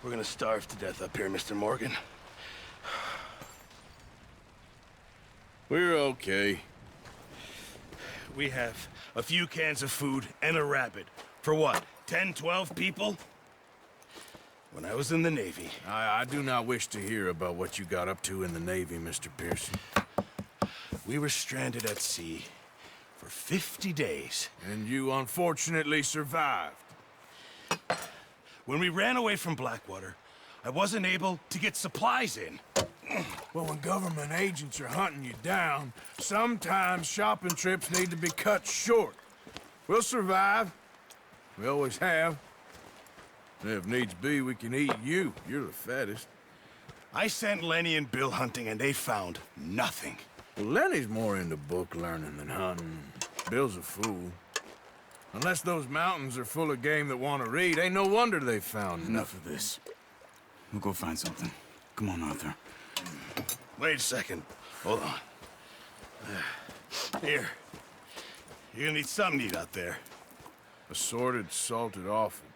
We're gonna starve to death up here, Mr. Morgan. We're okay. We have a few cans of food and a rabbit. For what, 10, 12 people? When I was in the Navy... I do not wish to hear about what you got up to in the Navy, Mr. Pearson. We were stranded at sea for 50 days. And you unfortunately survived. When we ran away from Blackwater, I wasn't able to get supplies in. Well, when government agents are hunting you down, sometimes shopping trips need to be cut short. We'll survive. We always have. And if needs be, we can eat you. You're the fattest. I sent Lenny and Bill hunting, and they found nothing. Well, Lenny's more into book learning than hunting. Bill's a fool. Unless those mountains are full of game that want to read, ain't no wonder they found Enough of this. We'll go find something. Come on, Arthur. Wait a second. Hold on. Here. You're gonna need something to eat out there. Assorted, salted offal.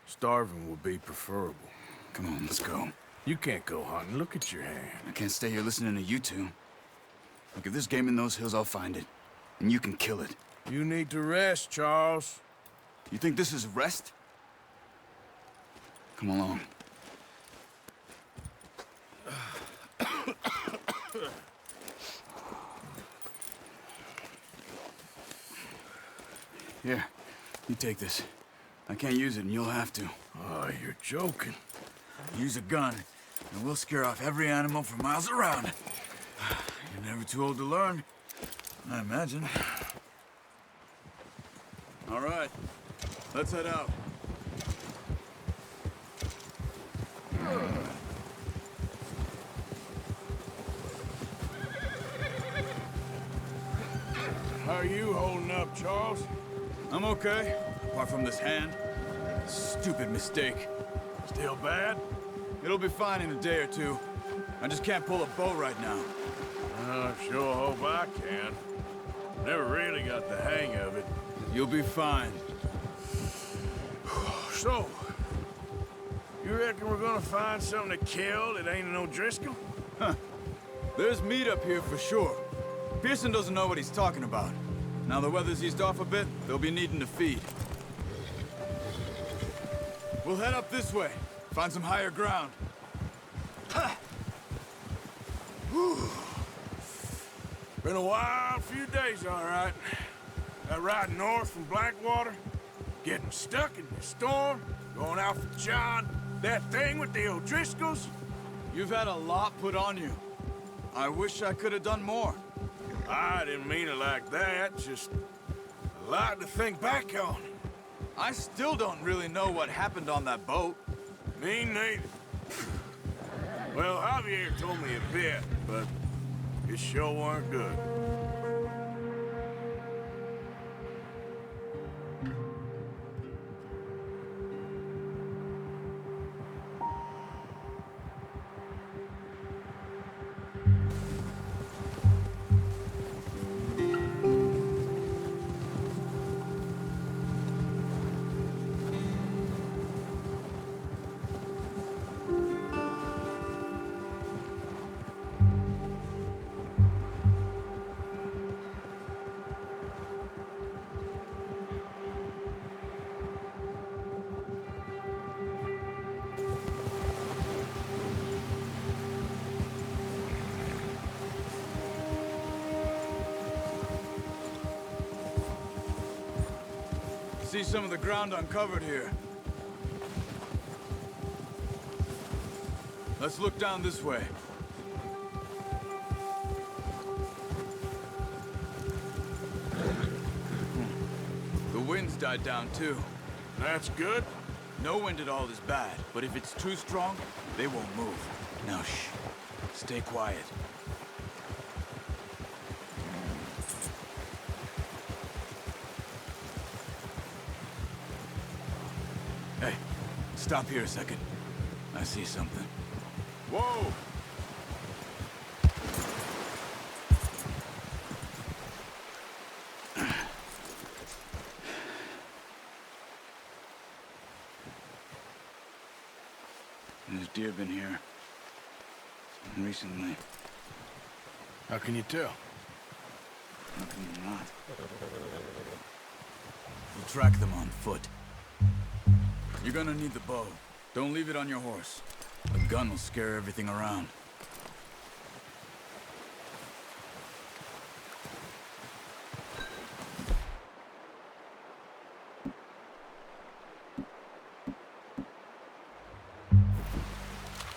Starving would be preferable. Come on, let's go. You can't go hunting. Look at your hand. I can't stay here listening to you two. Look, if there's game in those hills, I'll find it. And you can kill it. You need to rest, Charles. You think this is rest? Come along. Here, you take this. I can't use it, and you'll have to. Oh, you're joking. Use a gun, and we'll scare off every animal for miles around. You're never too old to learn, I imagine. All right, let's head out. How are you holding up, Charles? I'm okay, apart from this hand. Stupid mistake. Still bad? It'll be fine in a day or two. I just can't pull a bow right now. I sure hope I can. Never really got the hang of it. You'll be fine. So, you reckon we're gonna find something to kill that ain't no Driscoll? Huh. There's meat up here for sure. Pearson doesn't know what he's talking about. Now the weather's eased off a bit, they'll be needing to feed. We'll head up this way. Find some higher ground. Been a wild few days, all right. That ride north from Blackwater, getting stuck in the storm, going out for John, that thing with the O'Driscolls. You've had a lot put on you. I wish I could have done more. I didn't mean it like that, just a lot to think back on. I still don't really know what happened on that boat. Me neither. Well, Javier told me a bit, but it sure weren't good. See some of the ground uncovered here. Let's look down this way. The wind's died down too. That's good. No wind at all is bad, but if it's too strong, they won't move. Now shh. Stay quiet. Hey, stop here a second. I see something. Whoa! There's deer been here. Recently. How can you tell? How can you not? We'll track them on foot. You're gonna need the bow. Don't leave it on your horse. A gun will scare everything around.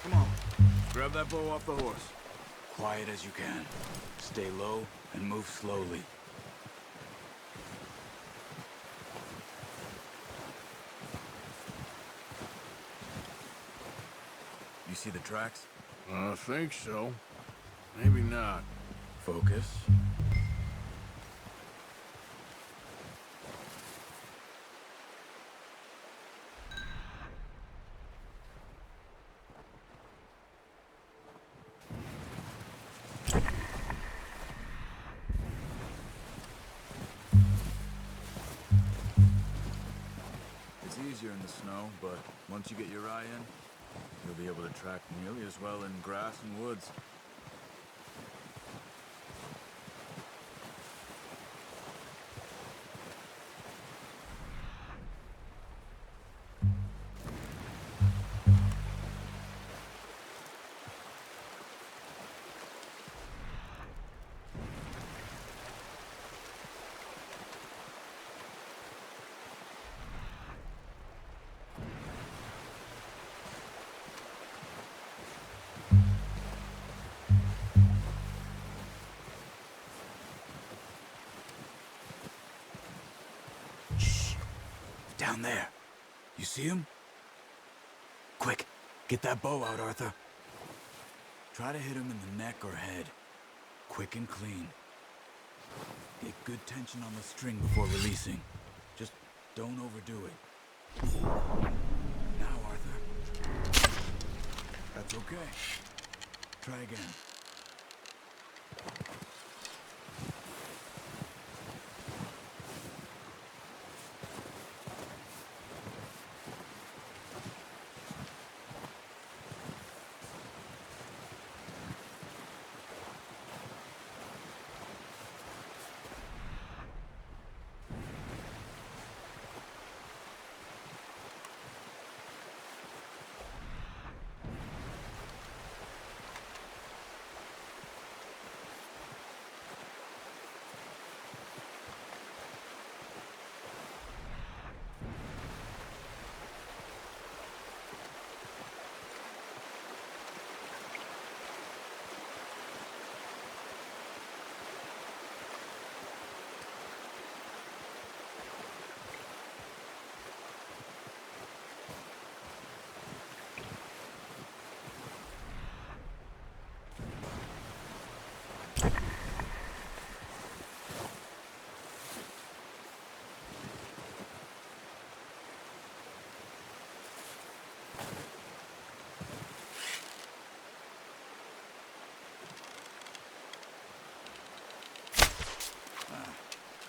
Come on. Grab that bow off the horse. Quiet as you can. Stay low and move slowly. You see the tracks? I think so. Maybe not. Focus. It's easier in the snow, but once you get your eye in, you'll be able to track nearly as well in grass and woods. Down there. You see him? Quick, get that bow out, Arthur. Try to hit him in the neck or head. Quick and clean. Get good tension on the string before releasing. Just don't overdo it. Now, Arthur. That's okay. Try again.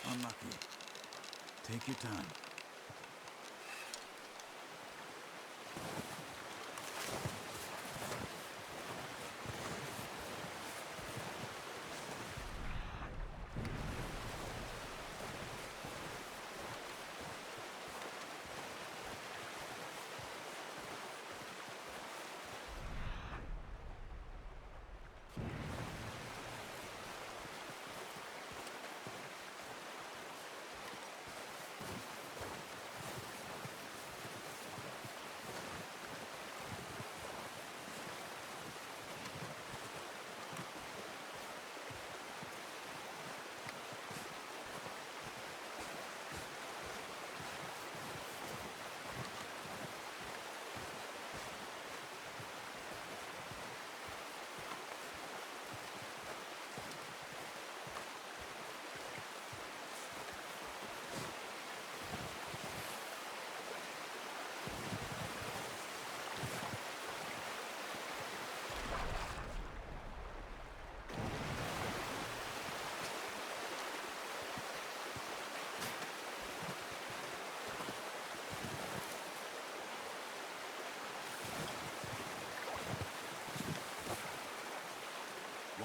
Unlucky. Take your time.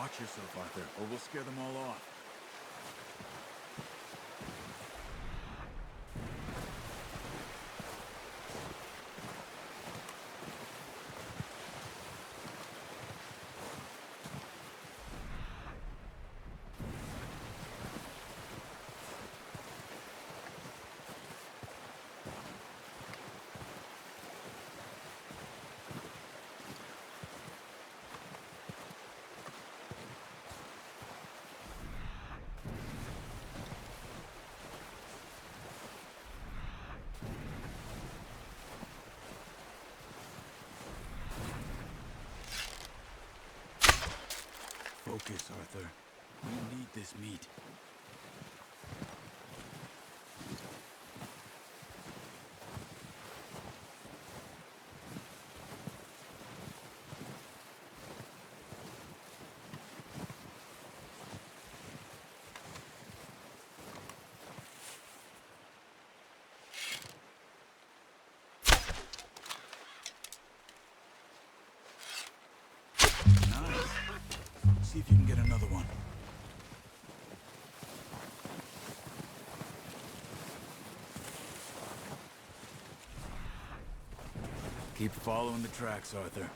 Watch yourself, Arthur, or we'll scare them all off. Focus, Arthur. We need this meat. Nice. See if you can get another one. Keep following the tracks, Arthur.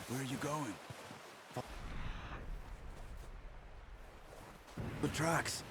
Where are you going? The tracks.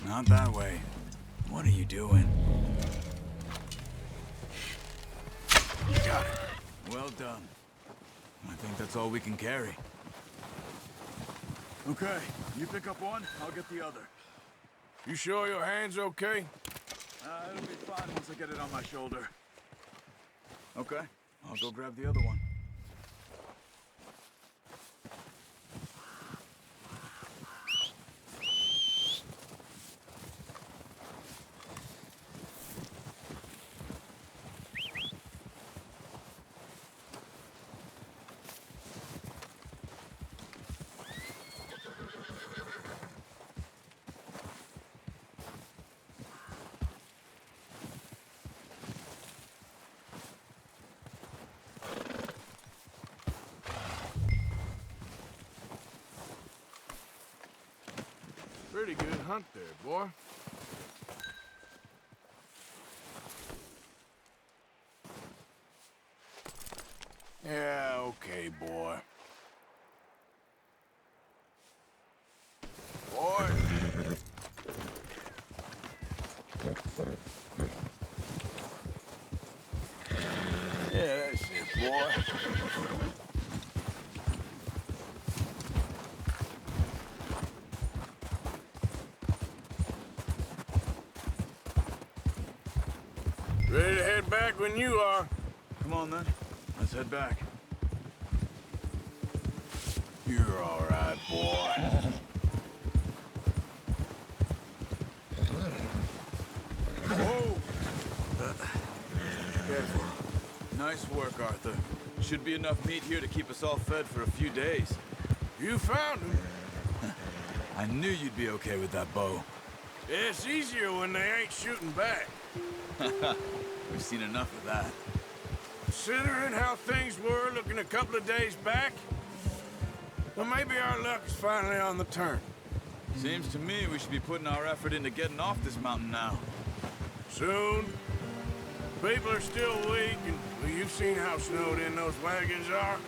Not that way. What are you doing? Got it. Well done. I think that's all we can carry. Okay, you pick up one, I'll get the other. You sure your hand's okay? It'll be fine once I get it on my shoulder. Okay, I'll go grab the other one. Pretty good hunt there, boy. Yeah, okay, boy. Boy. Yeah, that's it, boy. Ready to head back when you are. Come on, then. Let's head back. You're all right, boy. Whoa! Careful. Nice work, Arthur. Should be enough meat here to keep us all fed for a few days. You found him. I knew you'd be okay with that bow. It's easier when they ain't shooting back. We've seen enough of that. Considering how things were looking a couple of days back, well, maybe our luck is finally on the turn. Seems to me we should be putting our effort into getting off this mountain now. Soon. People are still weak, and well, you've seen how snowed in those wagons are.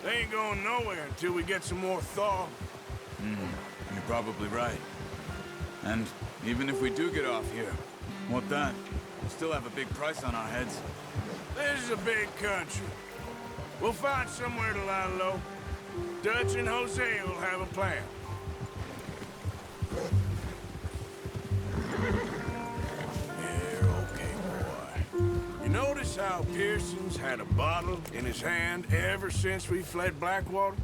They ain't going nowhere until we get some more thaw. You're probably right. And even if we do get off here, what then? We'll still have a big price on our heads. This is a big country. We'll find somewhere to lie low. Dutch and Jose will have a plan. You're okay, boy. You notice how Pearson's had a bottle in his hand ever since we fled Blackwater?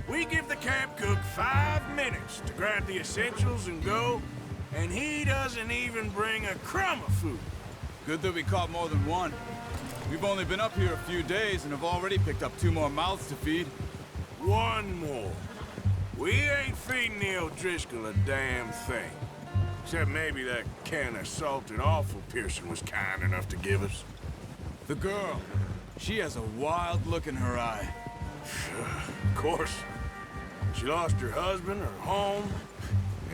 We give the camp cook 5 minutes to grab the essentials and go, and he doesn't even bring a crumb of food. Good that we caught more than one. We've only been up here a few days and have already picked up 2 more mouths to feed. One more. We ain't feeding the O'Driscoll a damn thing. Except maybe that can of salted offal Pearson was kind enough to give us. The girl. She has a wild look in her eye. Of course. She lost her husband, her home,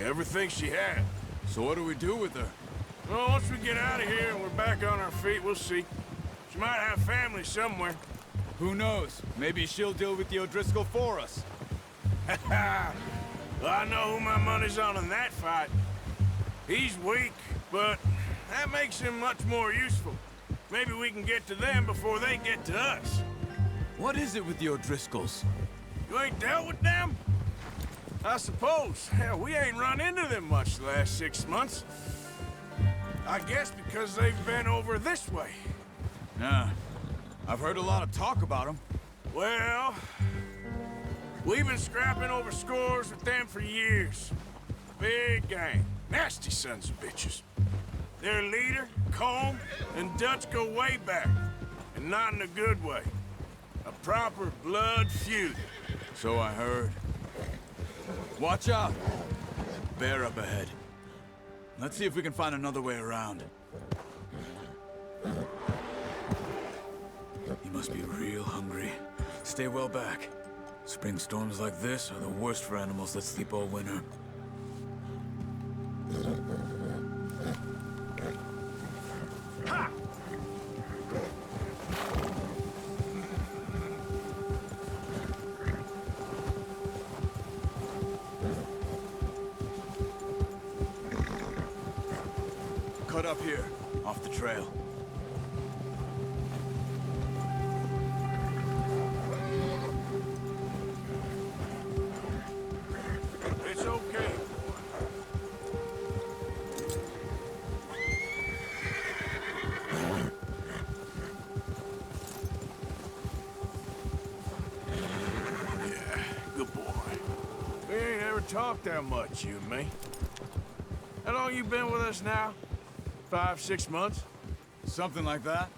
everything she had. So what do we do with her? Well, once we get out of here and we're back on our feet, we'll see. She might have family somewhere. Who knows? Maybe she'll deal with the O'Driscoll for us. Well, I know who my money's on in that fight. He's weak, but that makes him much more useful. Maybe we can get to them before they get to us. What is it with the O'Driscolls? You ain't dealt with them? I suppose. Hell, we ain't run into them much the last 6 months. I guess because they've been over this way. Yeah. I've heard a lot of talk about them. Well, we've been scrapping over scores with them for years. Big gang. Nasty sons of bitches. Their leader, Combe, and Dutch go way back. And not in a good way. A proper blood feud. So I heard. Watch out! Bear up ahead. Let's see if we can find another way around. He must be real hungry. Stay well back. Spring storms like this are the worst for animals that sleep all winter. Ha! Cut up here, off the trail. It's okay. Yeah, good boy. We ain't ever talked that much, you and me. How long you been with us now? 5, 6 months? Something like that?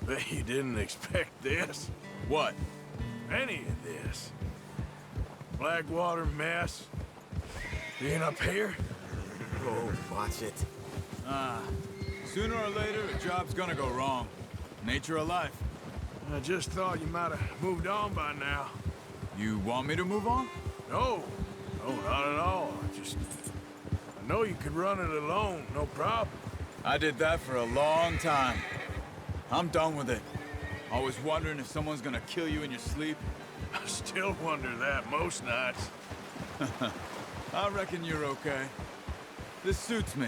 Bet you didn't expect this. What? Any of this. Blackwater mess. Being up here? Oh, watch it. Sooner or later, a job's gonna go wrong. Nature of life. I just thought you might have moved on by now. You want me to move on? No, not at all. I know you could run it alone, no problem. I did that for a long time. I'm done with it. Always wondering if someone's gonna kill you in your sleep. I still wonder that most nights. I reckon you're okay. This suits me.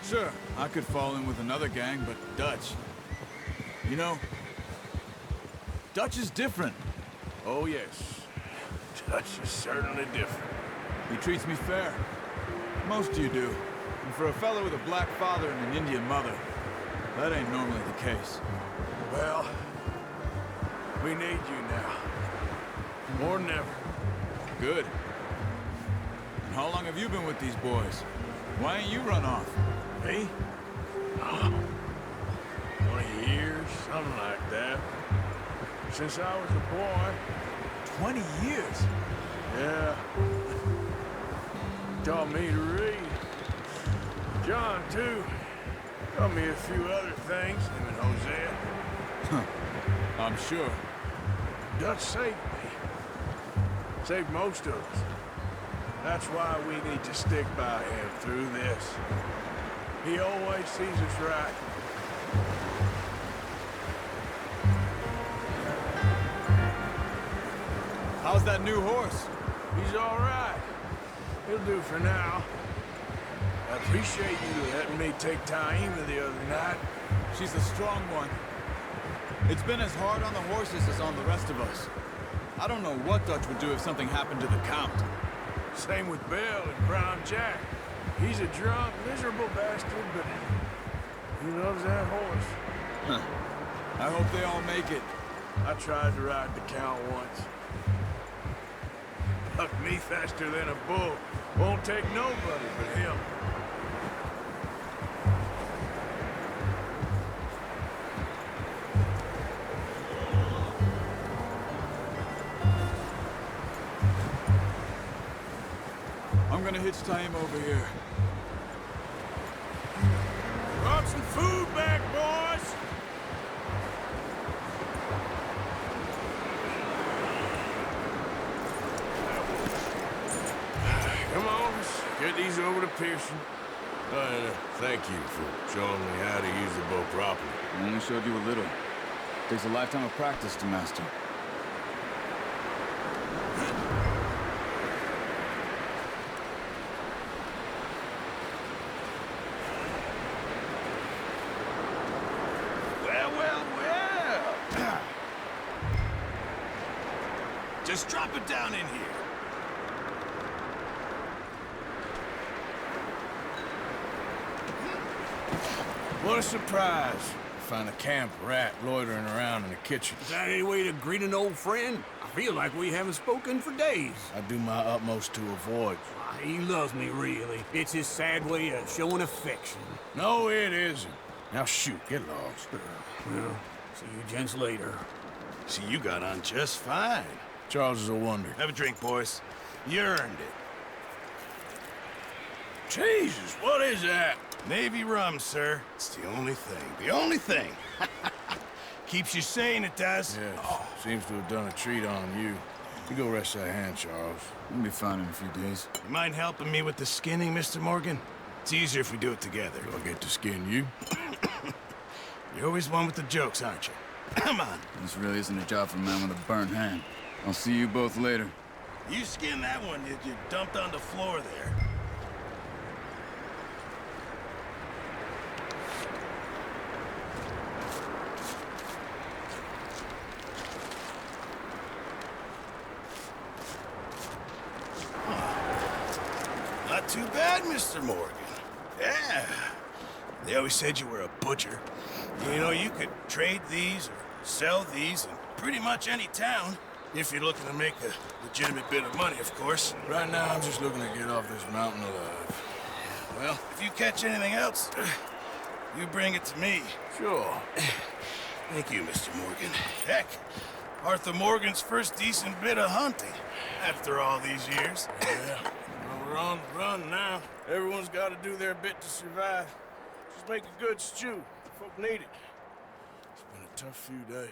Sure, I could fall in with another gang, but Dutch... You know, Dutch is different. Oh, yes. Dutch is certainly different. He treats me fair. Most of you do. And for a fellow with a black father and an Indian mother, That ain't normally the case. Well, we need you now. More than ever. Good. And how long have you been with these boys? Why ain't you run off? Me? Oh, 20 years, something like that. Since I was a boy. 20 years? Yeah. Taught me to read. John, too. Taught me a few other things, him and Hosea. I'm sure. Dutch saved me. Saved most of us. That's why we need to stick by him through this. He always sees us right. How's that new horse? He's all right. He'll do for now. I appreciate you letting me take Taima the other night. She's a strong one. It's been as hard on the horses as on the rest of us. I don't know what Dutch would do if something happened to the Count. Same with Bill and Brown Jack. He's a drunk, miserable bastard, but he loves that horse. Huh. I hope they all make it. I tried to ride the Count once. Bucked me faster than a bull. Won't take nobody but him. I'm gonna hitch Taima over here. Brought some food back, boys! Come on, let's get these over to Pearson. Thank you for showing me how to use the boat properly. I only showed you a little. Takes a lifetime of practice to master. Well. Just drop it down in here. What a surprise. Find a camp rat loitering around in the kitchen. Is that any way to greet an old friend? I feel like we haven't spoken for days. I do my utmost to avoid. He loves me, really. It's his sad way of showing affection. No, it isn't. Now shoot, get lost. Well, see you gents later. See, you got on just fine. Charles is a wonder. Have a drink, boys. You earned it. Jesus, what is that? Navy rum, sir. It's the only thing. The only thing. Keeps you sane, it does. Yes, seems to have done a treat on you. You go rest that hand, Charles. We'll be fine in a few days. You mind helping me with the skinning, Mr. Morgan? It's easier if we do it together. Do I get to skin you? You're always one with the jokes, aren't you? Come on. This really isn't a job for a man with a burnt hand. I'll see you both later. You skinned that one you dumped on the floor there. Not too bad, Mr. Morgan. Yeah. They always said you were a butcher. You know, you could trade these or sell these in pretty much any town. If you're looking to make a legitimate bit of money, of course. Right now, I'm just looking to get off this mountain alive. Well, if you catch anything else, you bring it to me. Sure. Thank you, Mr. Morgan. Heck, Arthur Morgan's first decent bit of hunting after all these years. Yeah. Well, we're on the run now. Everyone's got to do their bit to survive. Just make a good stew. Folk need it. It's been a tough few days.